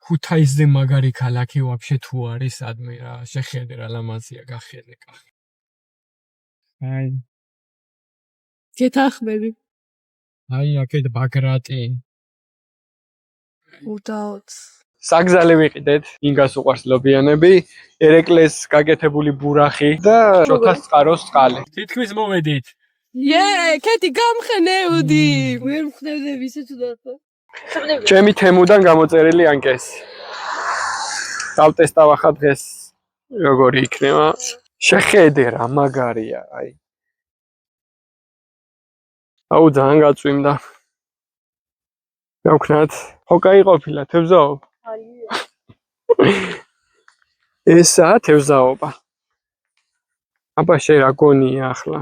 ქუთაისზე მაგარი ქალაქი ვაფშე თუ არის ადმე რა შეხედე რა ლამაზია გახედე კახი აი გეთახმები აი აქეთ ბაგრატი უდაოდ საგზალე ვიყიდეთ ინგას უყვარს ლობიანები ერეკლეს გაკეთებული ბურახი და შოთას წყაროს წყალი თითქმის მოვედით კეთი გამხნევდი ვერ მხნევდები ისე თუდათა ჩემი თემუდან გამოწერილი ანკეს დავტესტავ ახლა დღეს როგორი იქნება შეხედე რა მაგარია აი აუ ძალიან გაწვიმდა გავქნათ ხო გაიყოფილა თევზაო ესაა თევზაობა აბა შე რა გონია ახლა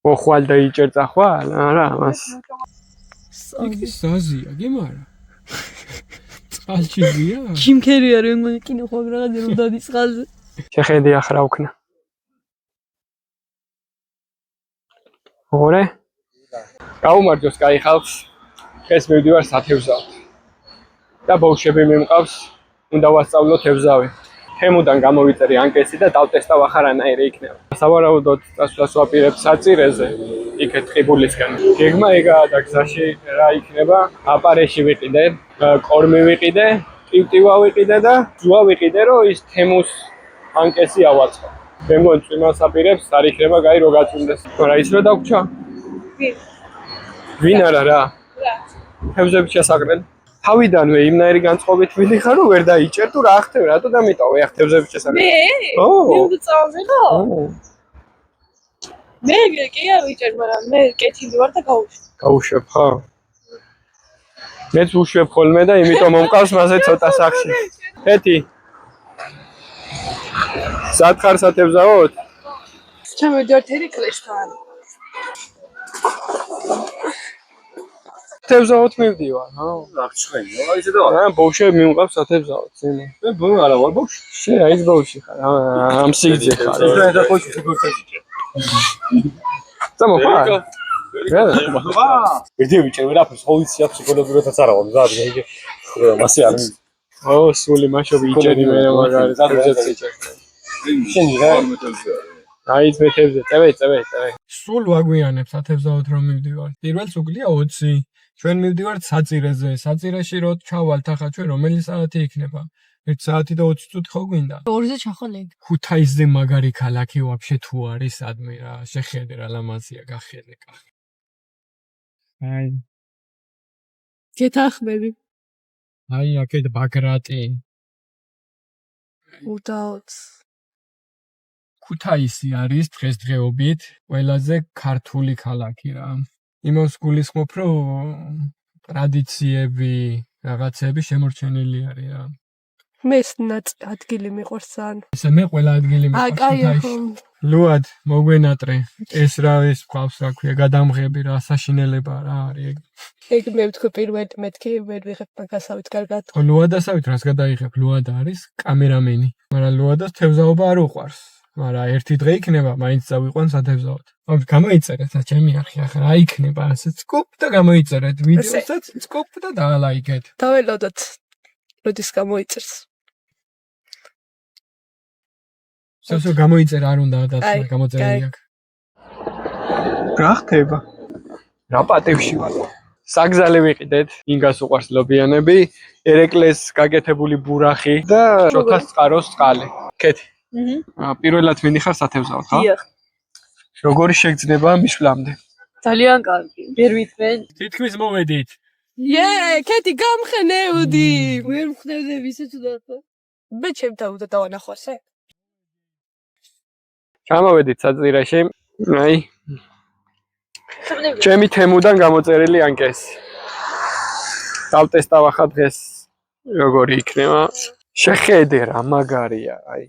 მოხვალ და იჭერწა ხვალ არა მას იგი საზია გემარა წყალჭირია ჯიმქერი არის მეგონი კინო ხო რაღაცა რომ დადის წყალზე შეხედე ახლა ვქნა ორე გაუმარჯოს კაი ხალხს დღეს მივდივარ სათევზაოდ და ბავშვები მიმყავს უნდა ვასწავლო თევზავი თემუდან გამოვიწერე ანკესი და დავტესტავ ახლა რანაირი იქნება სავარაუდოდ წასვლას ვაპირებ საწირეზე იქეთ ყიბულისკენ გეგმა ეგაა და გზაში რა იქნება აპარეში ვიყიდე კორმი ვიყიდე ტივტივა ვიყიდე და ძუა ვიყიდე რომ ის თემუს ანკესი ავაწყო მე მგონი წვიმას აპირებს არ იქნება გაი რო გაწუნდეს რა ის რა დაგვრჩა ვინ არა რა თევზები შესაყრელი თავიდანვე იმნაირი განწყობით ვიდიხარ რომ ვერ დაიჭერ თუ რა ხდება რატო დამიტოვე ახ თევზები შესაყრელი მე მე წავიღო მე კი არ ვიჭერ მაგრამ მე კეთილი ვარ და გავუშვებ ხო მეც უშვებ ხოლმე და იმიტომ მომყავს მასე ცოტა სახში ეთი სათხარ სათევზაოდ ჩამოვიდეთ ერეკლესთან თევზაოდ მივდივარ ხო აღწვენო აი ზედავა რა ბავშვები მიმყავს სათევზაოდ ძიმა მე ბო არა ვარ ბავშვი შე აი ბავშვი ხარ ამ სიგძე ხარ ეს და ბავშვი შეგორწეჭე წამოხარ ვიდეო ვიჭერ ვერაფერს ხო ვიცი აქ ფსიქოლოგიურადაც არა ვარ ზადი იგი მასე არ ო სული მაშობი იჭერი მე მაგარი თევზებს იჭერ შენი რა აი ეს მეთევზე წევე სულ ვაგვიანებ სათევზაოდ რომ მივდივარ პირველ უგლია 20 ჩვენ მივდივართ საწირეზე საწირეში რო ჩავალთ ახლა ჩვენ რომელი საათი იქნება 1 საათი და 20 წუთი ხო გვინდა 2-ზე ჩახოლეთ ქუთაისზე მაგარი ქალაქი ვაფშე თუ არის ადმე რა შეხედე რა ლამაზია გახედე კახი აი გეთახმები აი აქეთ ბაგრატი უდაოდ ქუთაისი არის დღესდღეობით ყველაზე ქართული ქალაქი რა იმას გულისხმობ რომ ტრადიციები რაღაცები შემორჩენილი არის რა მეს ადგილი მიყვარს ძალიან ესე მე ყველა ადგილი მიყვარს ლუად მოგვენატრე ეს რა ის ყავს რა ქვია გადამღები რა საშინელება რა არის ეგ მე ვთქვი პირველ მეთქი ვერ ვიღებ მაგასავით კარგად ხო ლუადასავით რას გადაიღებ ლუადა არის კამერამენი მაგრამ ლუადას თევზაობა არ უყვარს მაგრამ ერთი დღე იქნება მაინც წავიყვან სათევზაოდ ამ გამოიწერეთ რა ჩემი არხი ახლა რა იქნება ასე სკოპ და გამოიწერეთ ვიდეოსაც სკოპ და დაალაიქეთ დაველოდოთ როდის გამოიწერს სულ გამოიწერა არ უნდა და გამოწერილი აქვს რა ხდება რა პატევში ვარ საგზალე ვიყიდეთ ინგას უყვარს ლობიანები ერეკლეს გაკეთებული ბურახი და შოთას წყაროს წყალი კეთი პირველად მინიხარ სათევზაოდ ხო დიახ როგორი შეგრძნება მისვლამდე ძალიან კარგი ვერ ვითხრენ თითქმის მოვედით კეთი გამხნევდი ვერ მხნევდები ისე თუდათა მე ჩემთან უნდა დავანახვასე ჩამოვედით საწირეში აი ჩემი თემუდან გამოწერილი ანკესი დავტესტავ ახლა დღეს როგორი იქნება შეხედე რა მაგარია აი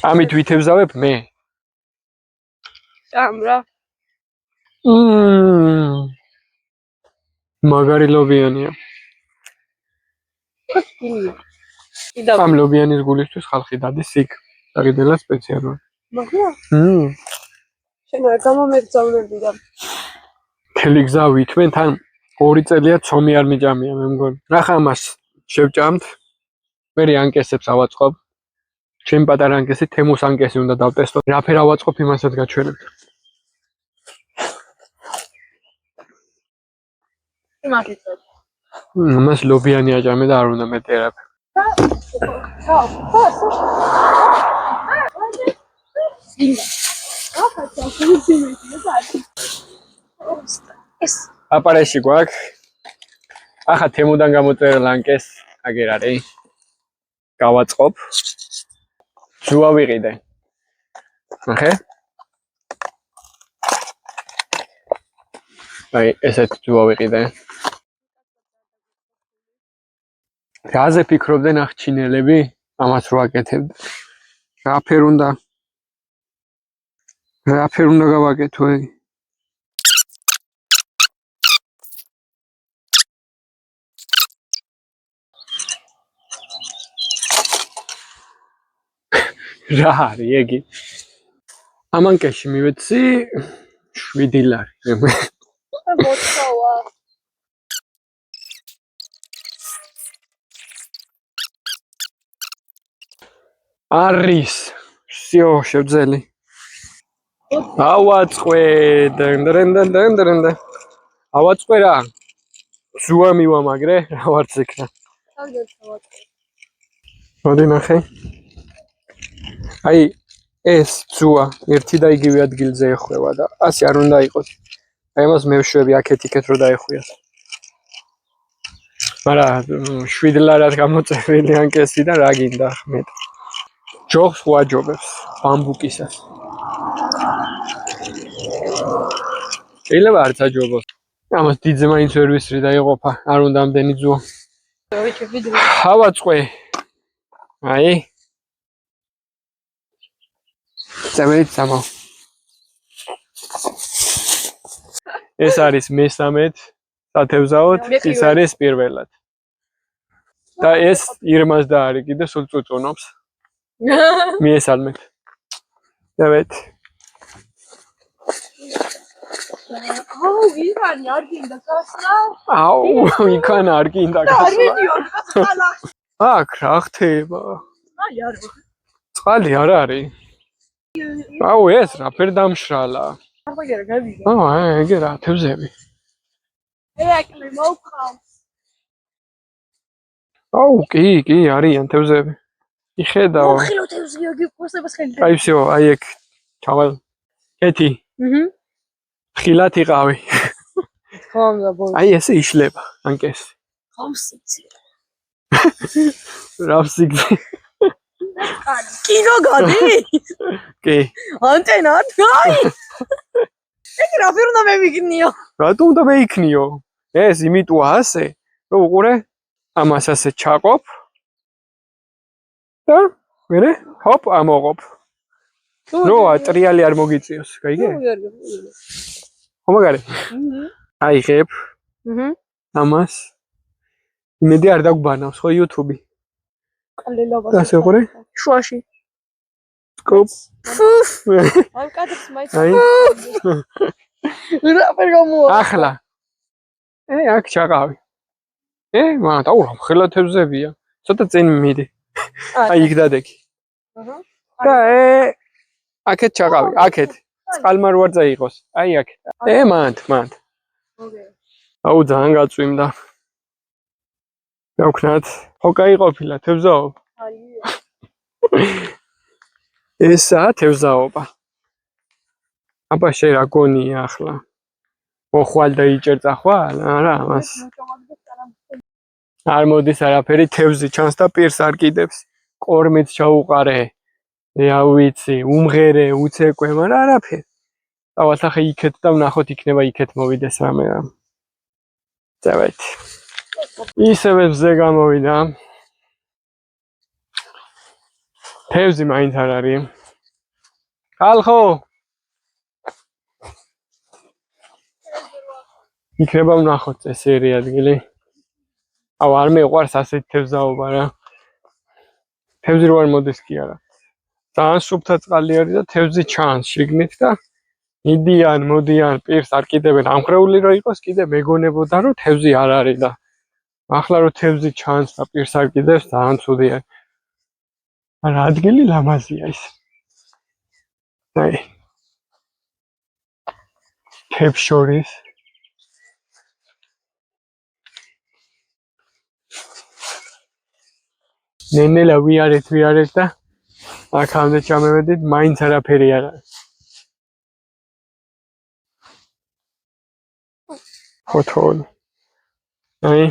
ამით ვითევზავებ მე ამრა მაგარი ლობიანია ამ ლობიანის გულისთვის ხალხი დადის იქ დაგიდელა სპეციალურად მაგია შენ არ გამომერძავნები და თელი გზა ვითმენ თან 2 წელია ცომი არ მიჭამია მე მგონი. ნახე ამას შევჭამთ. მე ანკესებს ავაწყობ. ჩემ პატარა ანკესი თემუს ანკესი უნდა დავტესტო. რა ფერ ავაწყობ იმასაც გაჩვენებთ. მას ლობიანი აჭამე და არ უნდა მეტი არაფერი. აპარეში გვაქვს. ახლა თემუდან გამოწერა ლანკეს, აგერ არის. გავაწყობ. ძუა ვიყიდე. ნახე? აი, ესეთ ძუა ვიყიდე. რაზე ფიქრობდნენ ახჩინელები? ამას რო აკეთებდნენ. რა ფერ უნდა გავაკეთო ეგ? რა არის ეგი? ამანკეში მივეცი 7 ლარი. მოწოვა. არის. всё, შევძელი. ავაწყვე. დენდრენდენდენდრენდე. ავაწყვე რა? ზუა მივამაგრე, რა ვარც იქნა. მოდი ნახე. აი ეს ზუა ერთი და იგივე ადგილზე ეხვევა და ასე არ უნდა იყოს. აი ამას მევშვები აქეთ-იქეთ რო დაეხვიას. მაგრამ 7 ლარად გამოწერილი ანკესი და რა გინდა ხმეთ. ჯოხს ვაჯობებს ბამბუკისას. შეიძლება არც აჯობოს. ამას დიდზე მაინც ვერ ვისრი და იყოფა. არ უნდა ამდენი ზუა. ავაწყვე. აი. წამეთ სამა. ეს არის მესამედ სათევზაოდ, ის არის პირველად. და ეს ირმას და არის კიდე სულ წუწუნობს. მიესალმეთ. დავეთ. აუ, იქანი არ გინდა გასვლა. აუ, იქან არ გინდა გასვლა. არ მიდიოდი გასვლა. აქ რა ხდება? აი არ ვარ. წყალი არ არის. აუ, ეს რა ფერ დამშრალა. აღარ გავიგე. ეგ რა თევზები. ეაკლი მოვყავ. აუ, კი, არიან თევზები. იხედავ. მოხილო თევზია გიყვოსებას ხელი. აი, всё, აი ეგ. ჩავალ. კეთი. ხილად იყავი. ხომდა ბოლო. აი ესე იშლება ანკეს. ხომსიცი. რავსიგზე. კინო გადის? კი. ანტენა? აი! ეგ რა ფერ უნდა მევიქნიო? რატომ უნდა მეიქნიო? ეს იმიტოა ასე, რომ უყურე, ამას ასე ჩაყოფ. და მერე ჰოპ ამოღობ. ნუ ტრიალი არ მოგიწიოს, გაიგე? ხომაგარი. აიღებ. ამას. იმედი არ დაგვბანავს ხო YouTube-ი. ყლილობა. ასე უყურე? შუაში. სკოპ. ამ კადრს მაინც. რა ფერ გამოვა? ახლა. აქ ჩაყავი. მაგრამ დაურა ხელათევზებია. ცოტა წინ მიდი. აი იქ დადეგი. და აქეთ ჩაყავი, აქეთ. წყალმარვარზე იყოს. აი აქ. მანდ. ოკეი. აუ ძალიან გაწვიმდა. დავქნათ. ხო გაიყოფილა თევზაობა. ესაა თევზაობა. აბა შე რა გონია ახლა? მოხვალ და იჭერწა ხვალ? არა, მას. არ მოდის არაფერი თევზი ჩანს და პირს არ კიდებს. კორმით ჩაუყარე. რა ვიცი, უმღერე, უცეკვე, მაგრამ არაფერი. დავალთ ახლა იქეთ და ვნახოთ იქნება იქეთ მოვიდეს რამე რა. წავით. ისევე მზე გამოვიდა. თევზი მაინც არ არის. ხალხო. იქნება ვნახოთ წესიერი ადგილი. აუ არ მეყვარს ასეთი თევზაობა რა. თევზი რო არ მოდის კი არა. ძალიან სუფთა წყალი არის და თევზი ჩანს შიგნით და მოდიან პირს არ კიდევენ ამხრეული რო იყოს კიდე მეგონებოდა რომ თევზი არ არის და ახლა რო თევზი ჩანს და პირს არ კიდევს ძალიან ცუდია. არა ადგილი ლამაზია ის. აი თევზ შორის ნენელა ვიარეთ და აქამდე ჩამევედით მაინც არაფერი არ არის. ფოთოლი. აი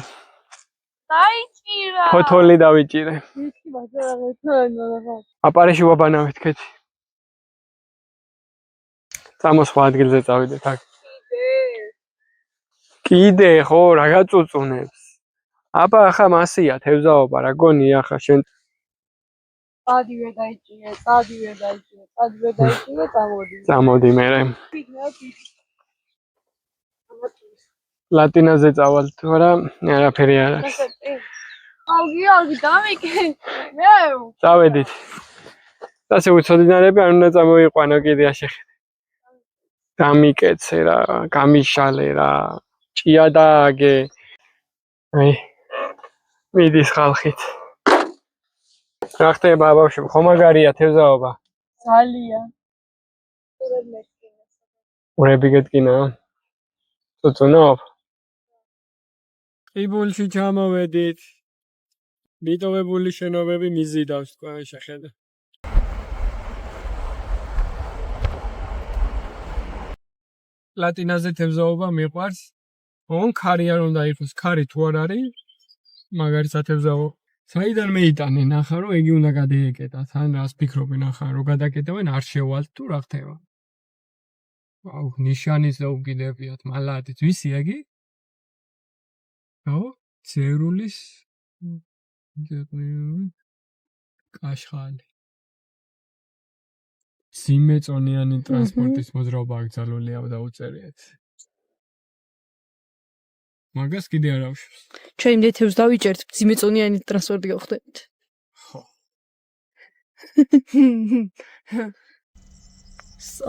დაიჭირა. ფოთოლი დავიჭირე. იცი მაგარაღე თან. აპარეში ვაბანავით კეთ. წამოს სხვა ადგილზე წავიდეთ აქ. კიდე ხო რა გაწუწუნებს. აბა ახლა მასია თევზაობა რა გონი ახლა შენ წადივე დაიჭირე, წამოდი მერე. ლატინაზე წავალ თუ არა არაფერი არ არის. ალგი დამიკე. მე წავედით. ასე უცოდინარები არ უნდა წამოიყვანო კიდე შეხედე. დამიკეცე რა, გამიშალე რა, ჭია დააგე. აი მიდის ხალხით. რა ხდება ბავშვი, ხომ მაგარია თევზაობა? ძალიან. ურები გეტკინა? წუწუნობ? ყიბულში ჩამოვედით. მიტოვებული შენობები მიზიდავს თქვა შეხედე. ლატინაზე თევზაობა მიყვარს. ოღონ ქარი არ უნდა იყოს. ქარი თუ არ არის, მაგარი სათევზაო. საიდან მეიტანე ნახა რომ ეგი უნდა გადაეკეტათ. ან რას ფიქრობენ ახლა რომ გადაკეტებენ არ შევალთ თუ რა ხდება. აუ ნიშანის დაუგიდებიათ მალადით. ვისი ეგი? აუ ცერულის კაშხალი. სიმეწონიანი ტრანსპორტის მოძრაობა აკრძალულია დაუწერიეთ. მაგას კიდე არ ავშვებს. ჩვენ იმდე თევზს დავიჭერთ, სიმეწონიანი ტრანსპორტი გავხდებით. ხო.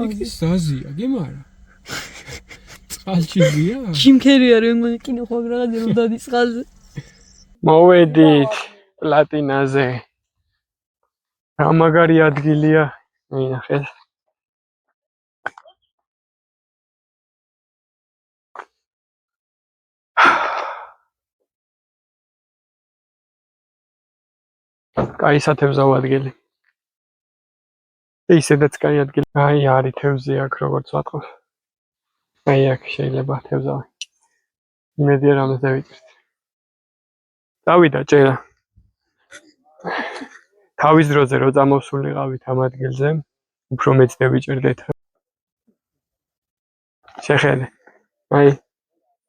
იგი საზია, გემარა. წყალშია? ჯიმქერი არის, მე კინო ხო რაღაცა რომ დადის წყალზე. მოვედით პლატინაზე. რა მაგარი ადგილია. მინახეთ. კაი სათევზაო ადგილი. ისედაც კაი ადგილი. აი არის თევზი აქ როგორც ვატყობ. აი აქ შეიძლება თევზავი. იმედია რამეს დავიჭერთ. დავიდა ჭერა. თავის დროზე რო წამოსულიყავით ამ ადგილზე, უფრო მეც დავიჭერდეთ. შეხედე. აი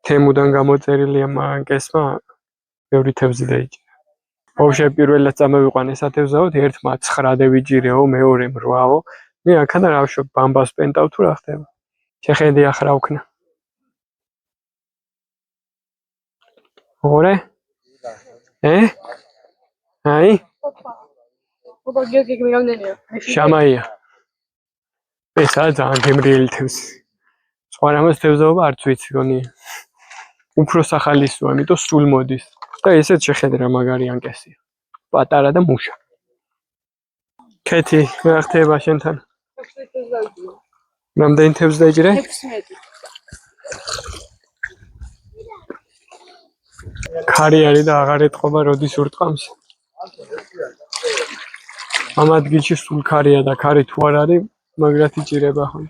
თემუდან გამოწერილია მანკესმა ბევრი თევზი დაიჭერა. ბავშვი პირველად წამოვიყვანე სათევზაოდ, ერთმა 9 დავიჭირეო, მეორემ 8-ო. მე აქადა რა ვშობ, ბამბას პენტავ თუ რა ხდება. შეხედე ახ რა ვქნა. ორე? აი? ოპა გიორგი მეგამდენია. შამაია. ესა ძალიან გემრიელი თევზი. სხვა რამეს თევზაობა არც ვიცი გონია. უფრო სახალისოა, ამიტომ სულ მოდის. და ესეც შეხედე რა მაგარი ანკესია. პატარა და მუშა. ქეთი, რა ხდება შენთან? რამდენი თევზი დაიჭირე? 16. ქარი არის და აღარ ეთყობა როდის ურტყამს. ამ ადგილში სულ ქარია და ქარი თუ არ არის, მაგრად იჭირება ხო.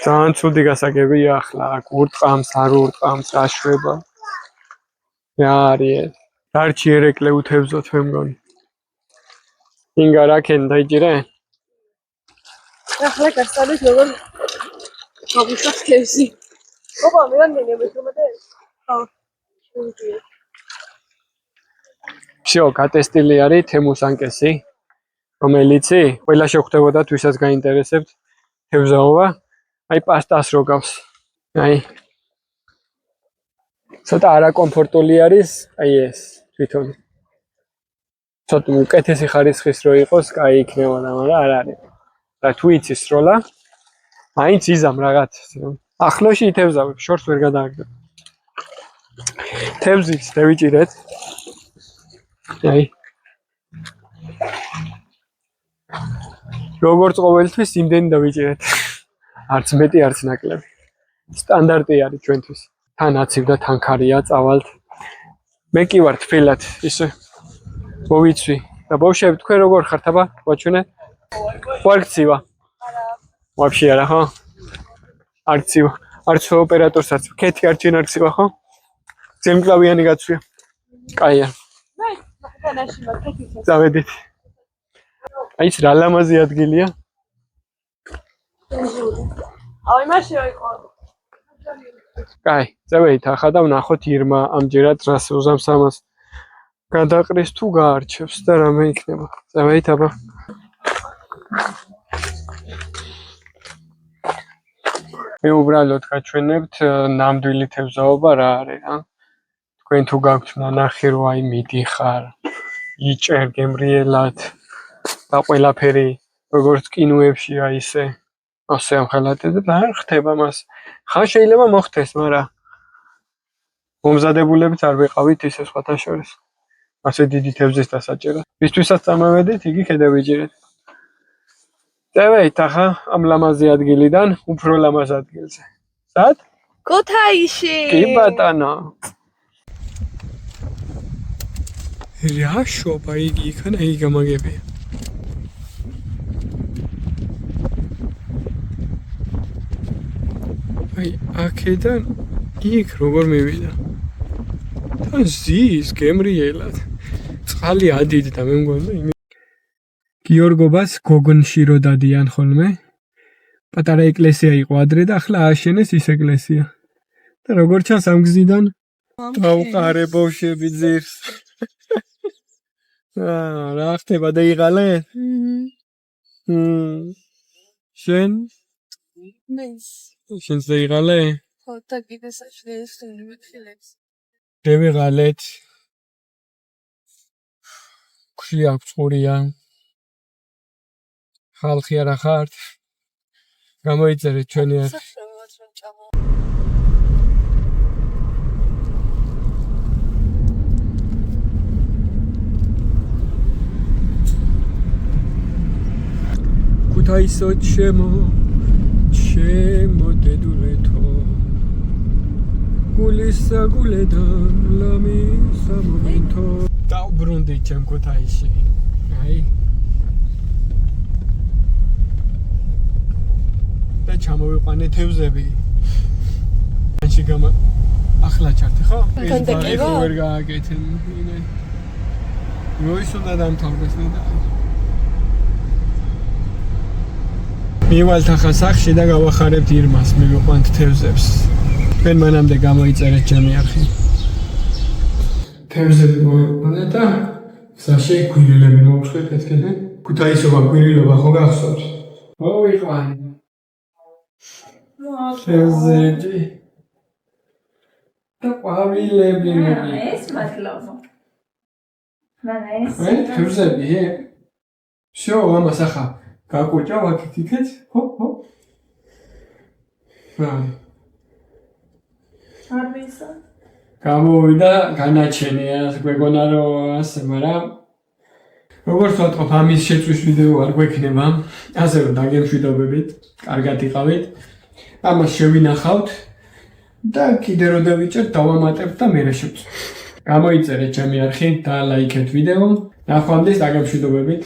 ძალიან ცუდი გასაგებია ახლა, აქ ურტყამს, არ ურტყამს, რა შვება. რა არის ეს? დარჩი ერეკლე უთევზოთ მე მგონი. ინგა რაკენ დაიჭირე? ახლა გასწავლეთ როგორ გავუშვათ თევზი. ოპა მე რამდენია მეტრომეტე? ხო. всё, გატესტილი არის თემუს ანკესი, რომელიც ყველა შეხვდებოდა თვისაც გაინტერესებთ თევზაობა. აი პასტას რო გავს. აი ცოტა არაკომფორტული არის, აი ეს თვითონ. ცოტა უკეთესი ხარისხის რო იყოს, კაი იქნებოდა, მაგრამ არ არის. და თუ იცის სროლა, მაინც იზამ რაღაც. ახლოში ითევზავებ, შორს ვერ გადააგდებ. თევზიც დავიჭირეთ. აი. როგორც ყოველთვის იმდენი დავიჭირეთ. არც მეტი, არც ნაკლები. სტანდარტი არის ჩვენთვის. თან აცივ და თან ქარია, წავალთ. მე კი ვარ თბილად, ისე მოვიცვი. და ბავშვები, თქვენ როგორ ხართ, აბა? ვაჩვენე. ვარ გცივა. ვაფშე არა, ხო? არ გცივა. არც ოპერატორსაც. ქეთი არ ჩენ არ გცივა, ხო? ძემკლავიანი გაცვია. კაია. წავედით. აი ეს რა ლამაზი ადგილია. აი მაშინ იყო. კაი, წავედით ახლა და ვნახოთ ირმა ამჯერად რას უზამს ამას. გადაყრის თუ გაარჩევს და რამე იქნება. წავედით აბა. მე უბრალოდ გაჩვენებთ ნამდვილი თევზაობა რა არის, რა. თქვენ თუ გაქვთ ნანახი რომ აი მიდიხარ, იჭერ გემრიელად და ყველაფერი როგორც კინოებშია ისე ასე ამხელათებ და არ ხდება მას. ხან შეიძლება მოხდეს, მაგრამ მომზადებულებით არ ვიყავით ისე სხვათა შორის. ასე დიდი თევზის დასაჭერად. ვისთვისაც წამოვედით, იგი ქედავიჭირეთ. წავედით ახლა ამ ლამაზი ადგილიდან უფრო ლამაზ ადგილზე. სად? ქუთაისში. კი ბატონო. რა შობა იგი იქნა, იგი გამაგებია. აი, აქედან იქ როგორ მივიდა. თან ზის გემრიელად. წყალი ადიდ და მე მგონი იმი გიორგობას გოგონში რო დადიან ხოლმე. პატარა ეკლესია იყო ადრე და ახლა ააშენეს ის ეკლესია. და როგორ ჩანს ამ გზიდან? დავყარე ბავშვები ძირს. რა ხდება დაიღალე? შენ? მეც. შენ დაიღალე? ხო, და კიდე საშლეებს ვიმიხილებს. დევიღალეთ. ქში აქვს ყურია. ხალხი არა ხართ. გამოიწერეთ ჩვენი არ. ქუთაისო ჩემო დედულეთო გულისა გულედან ლამისა მომენტო დაუბრუნდი ჩემ ქუთაისში აი და ჩამოვიყვანე თევზები ანში გამა ახლა ჩართი ხო? ეს ვერ გააკეთენ ინე როის უნდა დამთავრდეს და მივალთ ახლა სახში და გავახარებთ ირმას, მივიყვანთ თევზებს. თქვენ მანამდე გამოიწერეთ ჩემი არხი. თევზები მოვიყვანე და გზაში გვირილები მოვხდეთ ეთქეზე. ქუთაისობა გვირილობა ხო გახსოვთ? მოვიყვანე. თევზები. და ყვავილები მოვიყვანე. ეს მადლობა. მანაეს. თევზები. შო, ამას ახლა გაკუჭა ვაკეთ იქეთ, ხო? არ ვისა. გამოვიდა განაჩენია, გვეგონა რომ ასე, მაგრამ როგორც ვატყობ, ამის შეწვის ვიდეო არ გვექნება, ასე რომ დაგემშვიდობებით, კარგად იყავით. ამას შევინახავთ და კიდე რო დავიჭერთ, დავამატებთ და მერე შევწვით. გამოიწერეთ ჩემი არხი და ლაიქეთ ვიდეო. ნახვამდის დაგემშვიდობებით.